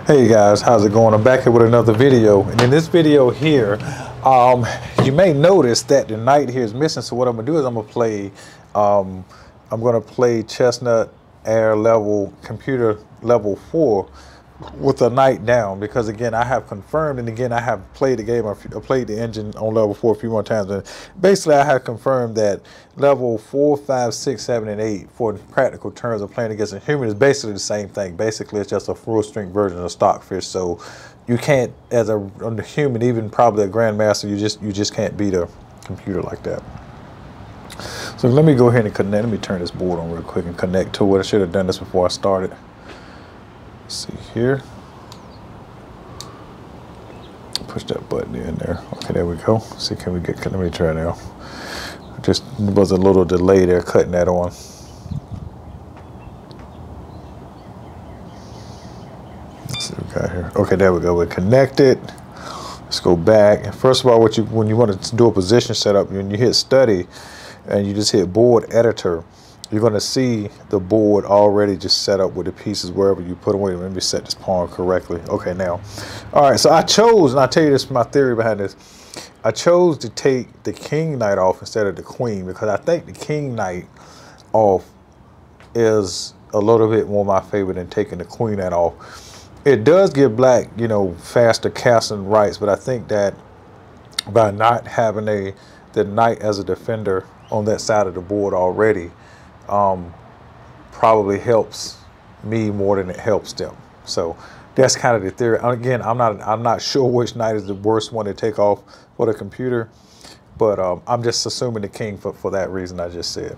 Hey guys, how's it going? I'm back here with another video, and in this video here, you may notice that the knight here is missing. So what I'm gonna do is I'm gonna play Chessnut Air computer level 4 with the knight down, because again I have confirmed, and again I have played the game. I played the engine on level 4 a few more times, and basically I have confirmed that level 4, 5, 6, 7, and 8 for practical terms of playing against a human is basically the same thing. Basically it's just a full strength version of Stockfish, so you can't, as a human, even probably a grandmaster, you just can't beat a computer like that. So let me go ahead and connect. Let me turn this board on real quick and connect to it. I should have done this before I started. See here, push that button in there. Okay, there we go. See, can we get, let me try now. Just was a little delay there cutting that on. Let's see what we got here. Okay, there we go. We're connected. Let's go back. And first of all, when you want to do a position setup, when you hit study and you just hit board editor, you're going to see the board already just set up with the pieces wherever you put them. Wait, let me set this pawn correctly. Okay, now. All right, so I chose, and I'll tell you this, my theory behind this. I chose to take the king knight off instead of the queen, because I think the king knight off is a little bit more my favorite than taking the queen knight off. It does give black, you know, faster castling rights, but I think that by not having the knight as a defender on that side of the board already, probably helps me more than it helps them. So that's kind of the theory. Again, I'm not sure which knight is the worst one to take off for the computer, but I'm just assuming the king for that reason I just said.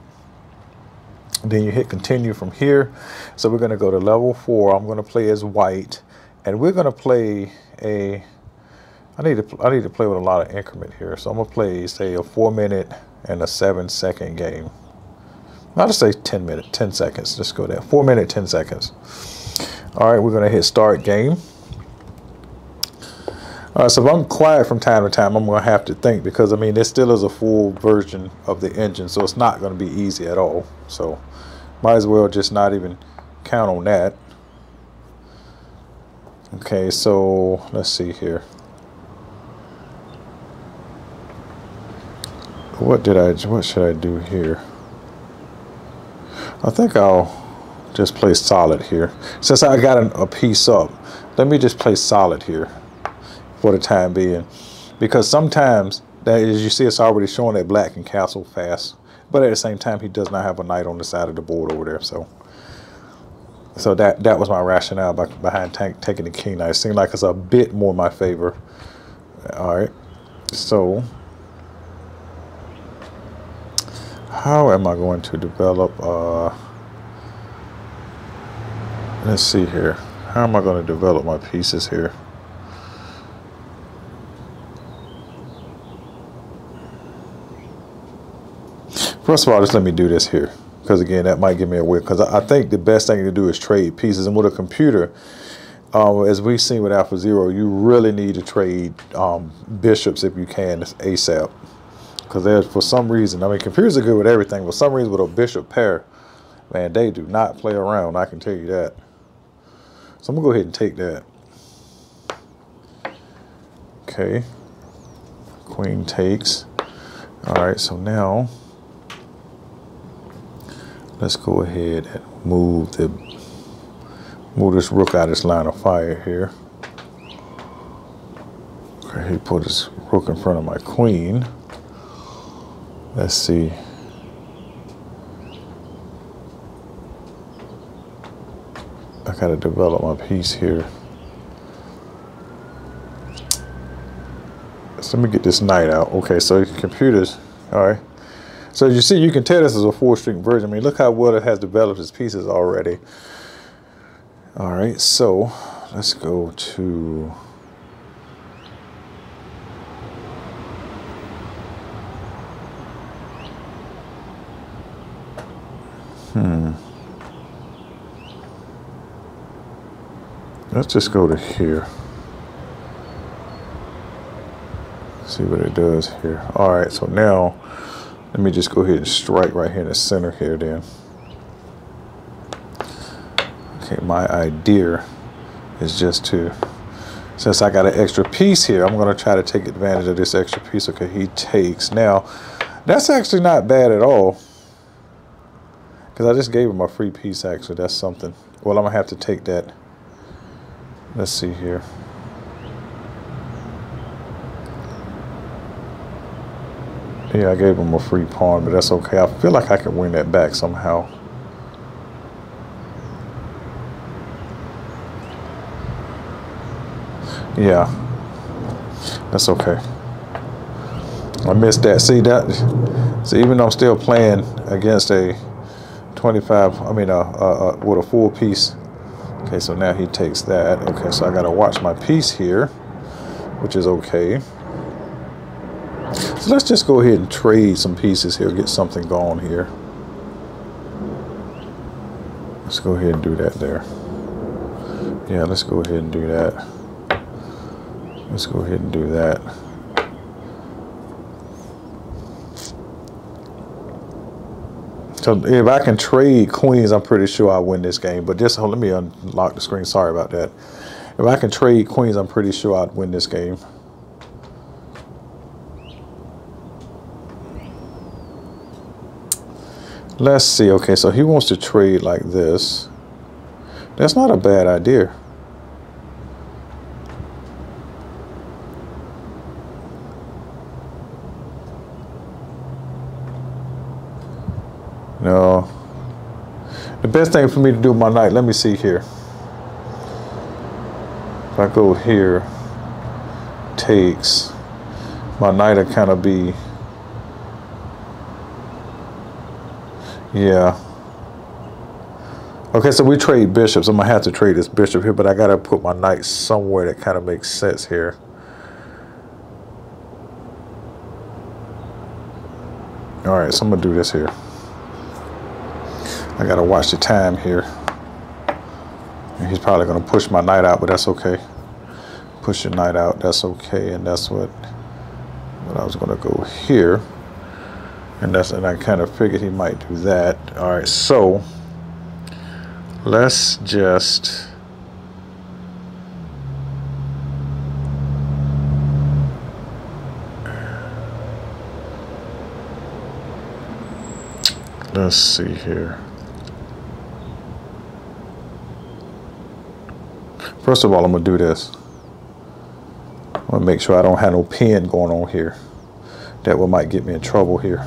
Then you hit continue from here. So we're going to go to level 4. I'm going to play as white, and we're going to play a, I need to play with a lot of increment here. So I'm going to play, say, a 4-minute and a 7-second game. I'll just say 10 seconds. Just go there. 4 minutes, 10 seconds. All right, we're going to hit start game. All right, so if I'm quiet from time to time, I'm going to have to think, because, I mean, this still is a full version of the engine, so it's not going to be easy at all. So might as well just not even count on that. Okay, so let's see here. What should I do here? I think I'll just play solid here. Since I got a piece up, let me just play solid here for the time being. Because sometimes, as you see, it's already showing that black can castle fast. But at the same time, he does not have a knight on the side of the board over there. So that was my rationale behind taking the king knight. It seemed like it's a bit more my favor. All right. So how am I going to develop, let's see here. How am I going to develop my pieces here? First of all, just let me do this here, because again, that might give me a win. Because I think the best thing to do is trade pieces. And with a computer, as we've seen with AlphaZero, you really need to trade bishops if you can, ASAP. Because there's, for some reason, I mean, computers are good with everything, but for some reason with a bishop pair, man, they do not play around, I can tell you that. So I'm going to go ahead and take that. Okay. Queen takes. All right, so now let's go ahead and move this rook out of this line of fire here. Okay, he put his rook in front of my queen. Let's see. I gotta develop my piece here. So let me get this knight out. Okay, so computers, all right. So you see, you can tell this is a full-string version. I mean, look how well it has developed its pieces already. All right, so let's go to, let's just go to here. See what it does here. All right, so now let me just go ahead and strike right here in the center here then. Okay, my idea is just to, since I got an extra piece here, I'm going to try to take advantage of this extra piece. Okay, he takes. Now, that's actually not bad at all, because I just gave him a free piece, actually. That's something. Well, I'm going to have to take that. Let's see here. Yeah, I gave him a free pawn, but that's okay. I feel like I can win that back somehow. Yeah, that's okay. I missed that. See that? So even though I'm still playing against a 25, I mean, with a full piece. Okay, so now he takes that. Okay, so I gotta watch my piece here, which is okay. So let's just go ahead and trade some pieces here, get something going here. Let's go ahead and do that there. Yeah, let's go ahead and do that. Let's go ahead and do that. So if I can trade queens, I'm pretty sure I'll win this game. But just let me unlock the screen. Sorry about that. If I can trade queens, I'm pretty sure I'd win this game. Let's see. Okay, so he wants to trade like this. That's not a bad idea. No. The best thing for me to do with my knight, let me see here. If I go here, takes, my knight will kind of be, yeah. Okay, so we trade bishops. I'm going to have to trade this bishop here, but I got to put my knight somewhere that kind of makes sense here. All right, so I'm going to do this here. I gotta watch the time here. And he's probably gonna push my knight out, but that's okay. Push your knight out, that's okay, and that's what I was gonna go here. And I kind of figured he might do that. All right, so let's just let's see here. First of all, I'm going to do this. I'm going to make sure I don't have no pin going on here. That one might get me in trouble here.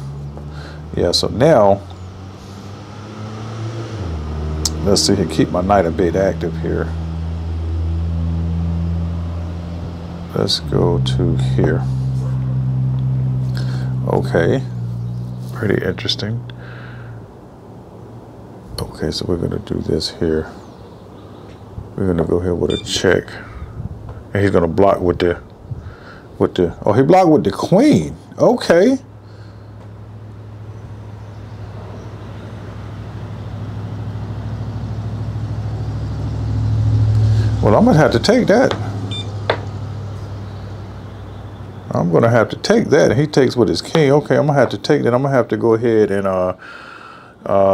Yeah, so now, let's see here, keep my knight a bit active here. Let's go to here. Okay, pretty interesting. Okay, so we're going to do this here. We're going to go here with a check. And he's going to block with the, oh, he blocked with the queen. Okay. Well, I'm going to have to take that. I'm going to have to take that. He takes with his king. Okay, I'm going to have to take that. I'm going to have to go ahead and,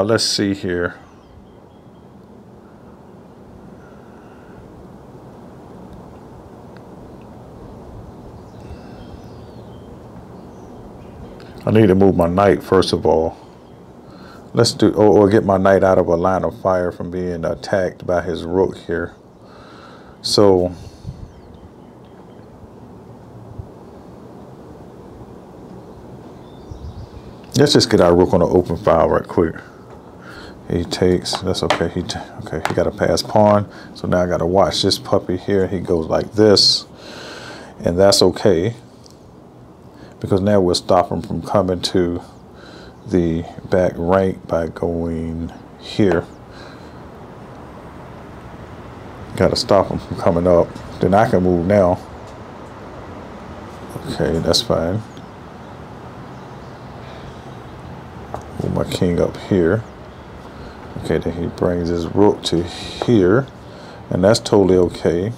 let's see here. I need to move my knight first of all. Let's do, or get my knight out of a line of fire from being attacked by his rook here. So let's just get our rook on an open file right quick. He takes, that's okay. Okay, he got a pass pawn. So now I got to watch this puppy here. He goes like this, and that's okay. Because now we'll stop him from coming to the back rank by going here. Got to stop him from coming up. Then I can move now. Okay, that's fine. Move my king up here. Okay, then he brings his rook to here, and that's totally okay.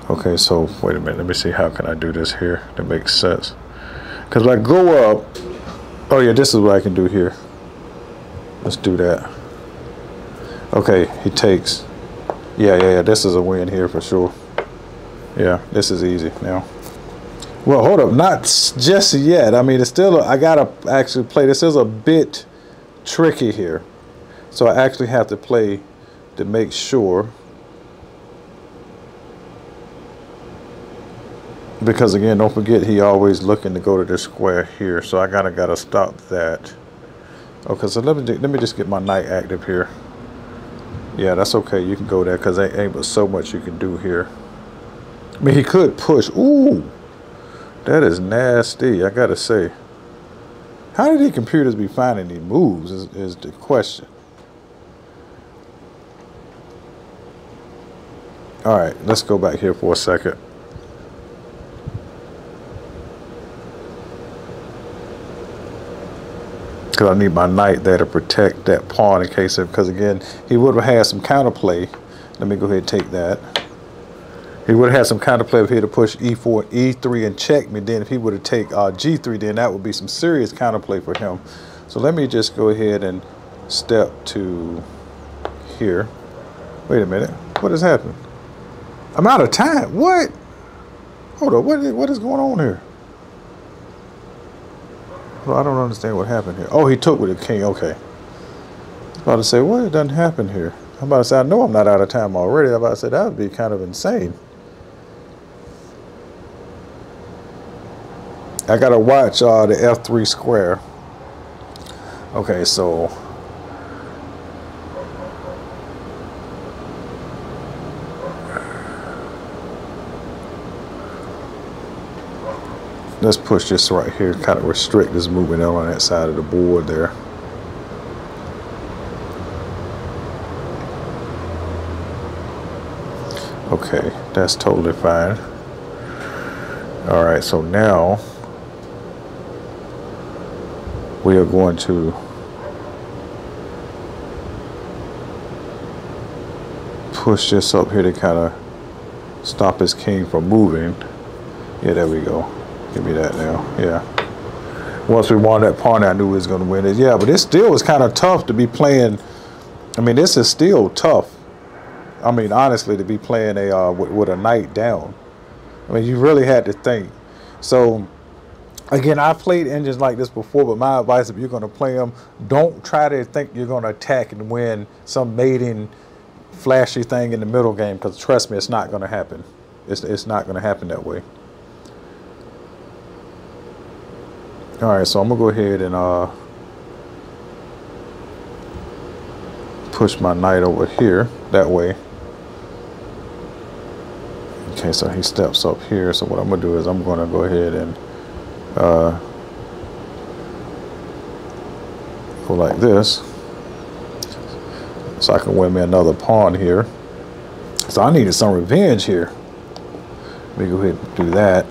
Okay, so wait a minute, let me see, how can I do this here that makes sense? Because if I go up, Oh yeah, this is what I can do here. Let's do that. Okay, he takes. Yeah, this is a win here for sure. Yeah, this is easy now. Well, hold up, not just yet. I mean, it's still, I gotta actually play. This is a bit tricky here. So I actually have to play to make sure. Because again, don't forget, he always looking to go to this square here. So I gotta stop that. Okay, so let me just get my knight active here. Yeah, that's okay. You can go there because there ain't but so much you can do here. I mean, he could push. Ooh, that is nasty, I gotta say. How did the computers be finding these moves is the question. All right, let's go back here for a second. Because I need my knight there to protect that pawn in case of, because again, he would have had some counterplay. Let me go ahead and take that. He would have had some counterplay if he had to push e4, e3 and check me. Then if he would have taken g3, then that would be some serious counterplay for him. So let me just go ahead and step to here. Wait a minute, what has happened? I'm out of time, what? Hold on, what is going on here? Well, I don't understand what happened here. Oh, he took with the king. Okay. I was about to say, what doesn't happen here? I'm about to say, I know I'm not out of time already. I'm about to say, that would be kind of insane. I got to watch the F3 square. Okay, so. Let's push this right here, kind of restrict this movement on that side of the board there. Okay, that's totally fine. All right, so now we are going to push this up here to kind of stop his king from moving. Yeah, there we go. Give me that now. Yeah. Once we won that pawn, I knew he was going to win it. Yeah, but this still was kind of tough to be playing. I mean, this is still tough. I mean, honestly, to be playing a with a knight down. I mean, you really had to think. So, again, I've played engines like this before, but my advice, if you're going to play them, don't try to think you're going to attack and win some mating, flashy thing in the middle game, because trust me, it's not going to happen. It's not going to happen that way. All right, so I'm gonna go ahead and push my knight over here that way. Okay, so he steps up here. So what I'm gonna do is I'm gonna go ahead and go like this, so I can win me another pawn here. So I needed some revenge here. Let me go ahead and do that.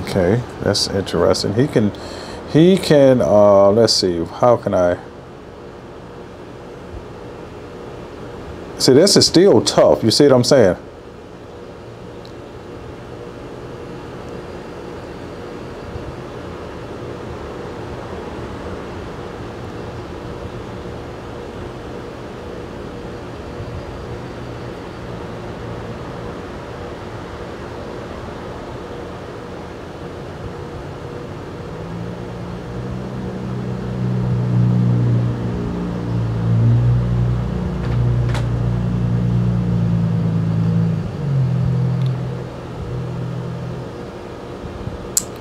Okay, that's interesting. He can let's see, how can I see, this is still tough. You see what I'm saying?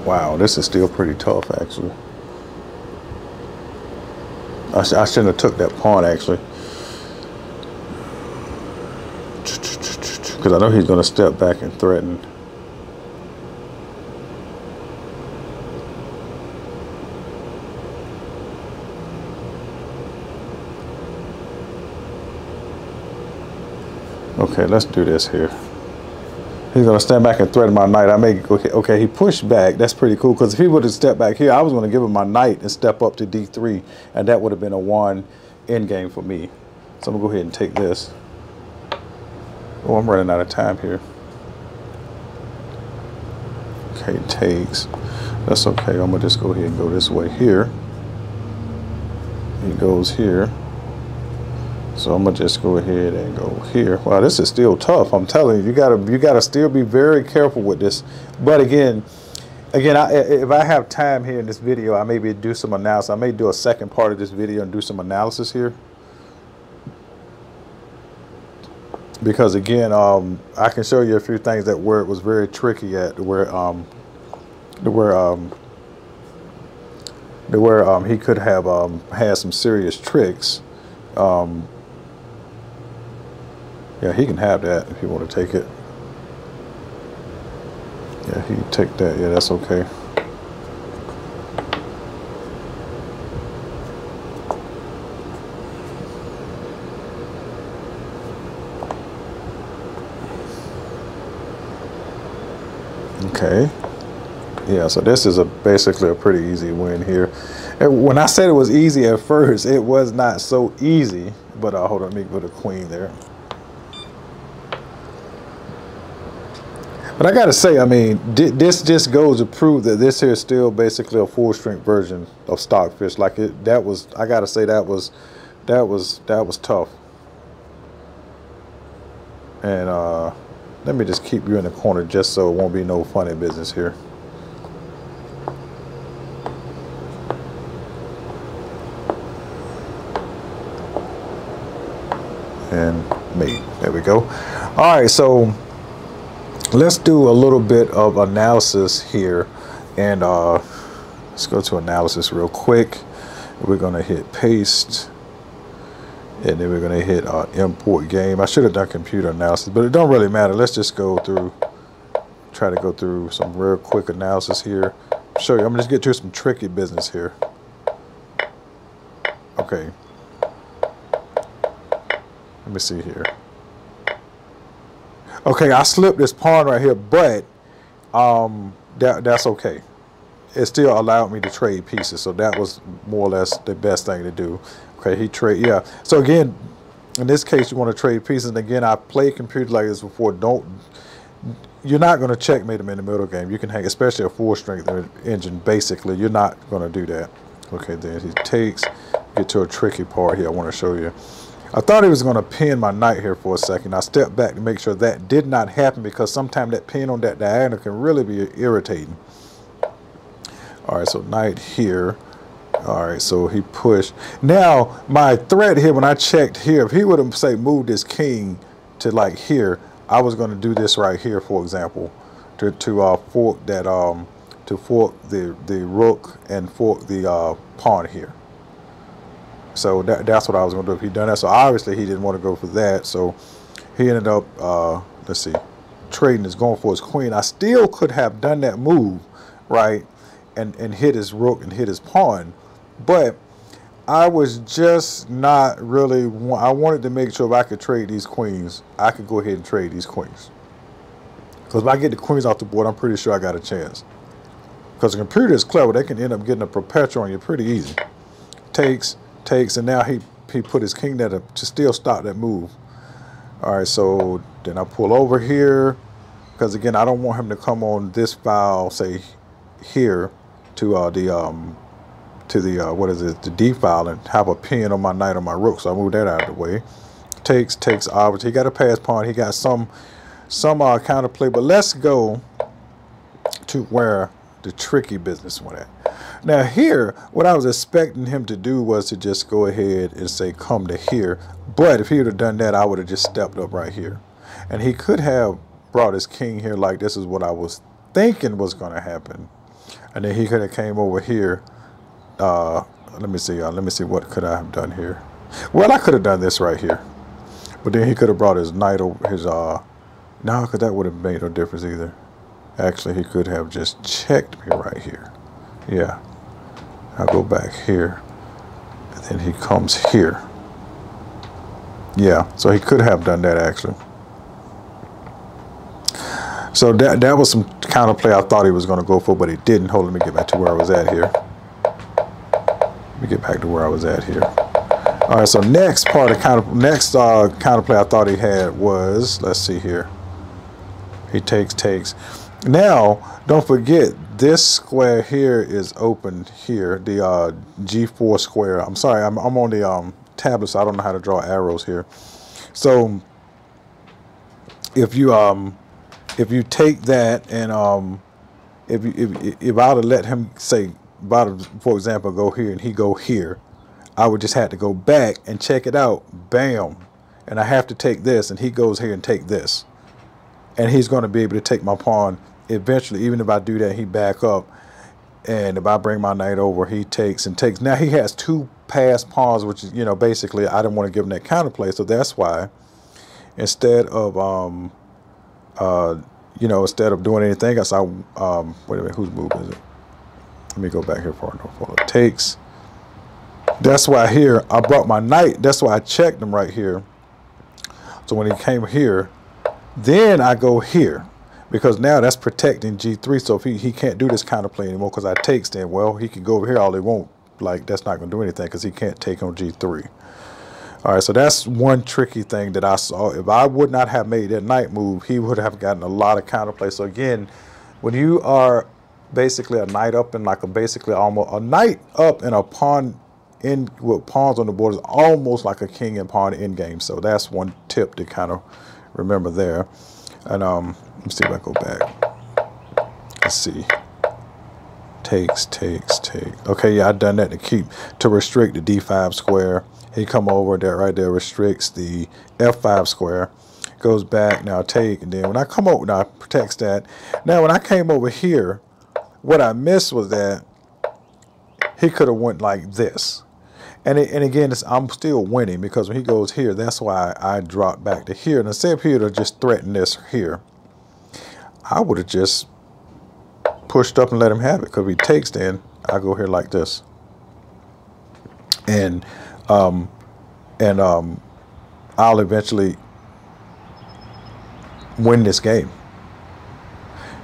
Wow, this is still pretty tough, actually. I shouldn't have took that pawn, actually. Because I know he's going to step back and threaten. Okay, let's do this here. He's going to stand back and threaten my knight. I may go, okay, he pushed back. That's pretty cool, because if he would have stepped back here, I was going to give him my knight and step up to d3, and that would have been a 1 endgame for me. So I'm going to go ahead and take this. Oh, I'm running out of time here. Okay, takes. That's okay. I'm gonna just go ahead and go this way here. He goes here. So I'm gonna just go ahead and go here. Wow, this is still tough. I'm telling you, you gotta still be very careful with this. But again, if I have time here in this video, I maybe do some analysis. I may do a second part of this video and do some analysis here. Because again, I can show you a few things that where it was very tricky at, where he could have had some serious tricks. Yeah, he can have that if you want to take it. Yeah, he can take that. Yeah, that's okay. Okay. Yeah, so this is basically a pretty easy win here. And when I said it was easy at first, it was not so easy. But hold on, let me put a queen there. But I gotta say, I mean, this just goes to prove that this here is still basically a full strength version of Stockfish. Like that was, I gotta say, that was tough. And let me just keep you in the corner just so it won't be no funny business here. And mate, there we go. All right, so let's do a little bit of analysis here, and let's go to analysis real quick. We're gonna hit paste, and then we're gonna hit import game. I should have done computer analysis, but it don't really matter. Let's just go through, try to go through some real quick analysis here. Show you, I'm gonna just get to some tricky business here. Okay, let me see here. Okay, I slipped this pawn right here, but that's okay. It still allowed me to trade pieces, so that was more or less the best thing to do. Okay, he trade, yeah. So again, in this case, you want to trade pieces. And again, I've played computers like this before. You're not going to checkmate them in the middle game. You can hang, especially a full strength engine. Basically, you're not going to do that. Okay, then he takes. Get to a tricky part here. I want to show you. I thought he was going to pin my knight here for a second. I stepped back to make sure that did not happen, because sometimes that pin on that diagonal can really be irritating. All right, so knight here. All right, so he pushed. Now, my threat here, when I checked here, if he would have, say, moved his king to like here, I was going to do this right here, for example, to fork that, to fork the rook and fork the pawn here. So that's what I was going to do if he'd done that. So obviously he didn't want to go for that. So he ended up, let's see, trading is going for his queen. I still could have done that move, right, and hit his rook and hit his pawn. But I was just not really, I wanted to make sure if I could trade these queens, I could go ahead and trade these queens. Because if I get the queens off the board, I'm pretty sure I got a chance. Because the computer is clever. They can end up getting a perpetual on you pretty easy. Takes, and now he put his king there to still stop that move. All right, so then I pull over here, because again, I don't want him to come on this file, say here, to what is it, the D file, and have a pin on my knight or my rook. So I move that out of the way. Takes, obviously he got a pass pawn. He got some counterplay. But let's go to where the tricky business went at. Now here, what I was expecting him to do was to just go ahead and say come to here. But if he would have done that, I would have just stepped up right here. And he could have brought his king here, like this is what I was thinking was going to happen. And then he could have came over here. Let me see, what could I have done here? Well, I could have done this right here. But then he could have brought his knight over his, no, because that would have made no difference either. Actually, he could have just checked me right here. Yeah. I'll go back here. And then he comes here. Yeah, so he could have done that actually. So that was some counterplay I thought he was going to go for, but he didn't. Hold on, let me get back to where I was at here. Let me get back to where I was at here. All right, so next part of counterplay I thought he had was, let's see here. He takes. Now, don't forget, this square here is open here, the G4 square. I'm sorry, I'm on the tablet, so I don't know how to draw arrows here. So if you take that and if I would have let him say, for example, go here and he go here, I would just have to go back and check it out. Bam. And I have to take this, and he goes here and take this. And he's going to be able to take my pawn eventually. Even if I do that, he back up. And if I bring my knight over, he takes and takes. Now he has two passed pawns, which is, you know, basically I didn't want to give him that counterplay. So that's why instead of, you know, instead of doing anything else, wait a minute, whose move is it? Let me go back here for it. Takes. That's why here I brought my knight. That's why I checked him right here. So when he came here, then I go here, because now that's protecting G3. So if he can't do this counterplay anymore because I takes, then well, he can go over here all he won't. Like, that's not going to do anything because he can't take on G3. All right, so that's one tricky thing that I saw. If I would not have made that knight move, he would have gotten a lot of counterplay. So again, when you are basically a knight up and like basically almost a knight up and a pawn in with pawns on the board is almost like a king and pawn in game. So that's one tip to kind of remember there. And let me see if I go back. Let's see. Takes. Okay, yeah, I've done that to restrict the D5 square. He come over there, right there, restricts the F5 square. Goes back, now take, and then when I come over, now protects that. Now when I came over here, what I missed was that he could have went like this. And again, I'm still winning because when he goes here, that's why I dropped back to here. And instead of here to just threaten this here, I would have just pushed up and let him have it. Because if he takes, then I go here like this. And I'll eventually win this game.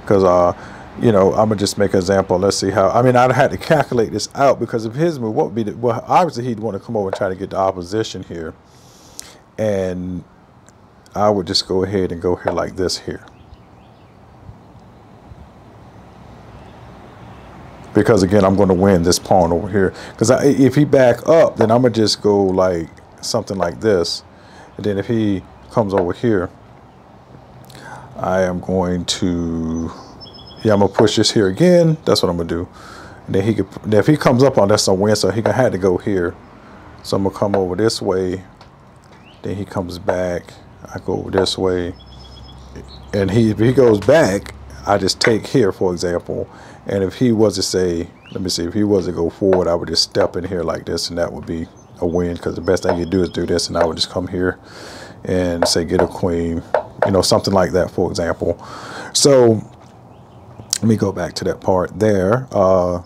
Because you know, I'm gonna just make an example. Let's see how. I mean, I'd had to calculate this out because of his move. What would be the, well, obviously he'd want to come over and try to get the opposition here, and I would just go ahead and go here like this here. Because again, I'm going to win this pawn over here. Because if he back up, then I'm gonna just go like something like this, and then if he comes over here, I am going to. Yeah, I'm gonna push this here again. That's what I'm gonna do. And then if he comes up on, that's a win. So he gonna have to go here. So I'm gonna come over this way. Then he comes back. I go over this way. And if he goes back, I just take here, for example. And if he was to say, let me see, if he was to go forward, I would just step in here like this, and that would be a win. Because the best thing you do is do this, and I would just come here and say get a queen, you know, something like that, for example. So let me go back to that part there. So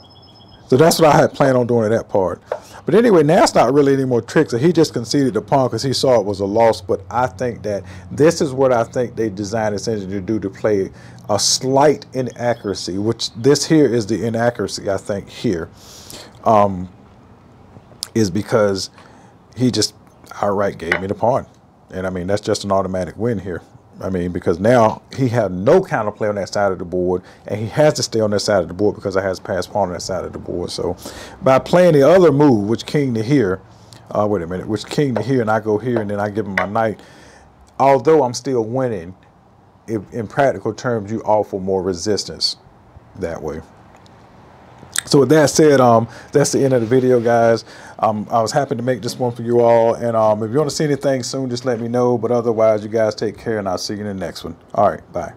that's what I had planned on doing at that part. But anyway, now it's not really any more tricks. He just conceded the pawn because he saw it was a loss. But I think that this is what I think they designed this engine to do, to play a slight inaccuracy, which this here is the inaccuracy, I think, here. Is because he just outright gave me the pawn. And I mean, that's just an automatic win here. I mean, because now he had no counterplay on that side of the board, and he has to stay on that side of the board because I has passed pawn on that side of the board. So by playing the other move, which king to here, wait a minute, which king to here, and I go here, and then I give him my knight, although I'm still winning, in practical terms, you offer more resistance that way. So with that said, that's the end of the video, guys. I was happy to make this one for you all. And if you want to see anything soon, just let me know. But otherwise, you guys take care, and I'll see you in the next one. All right, bye.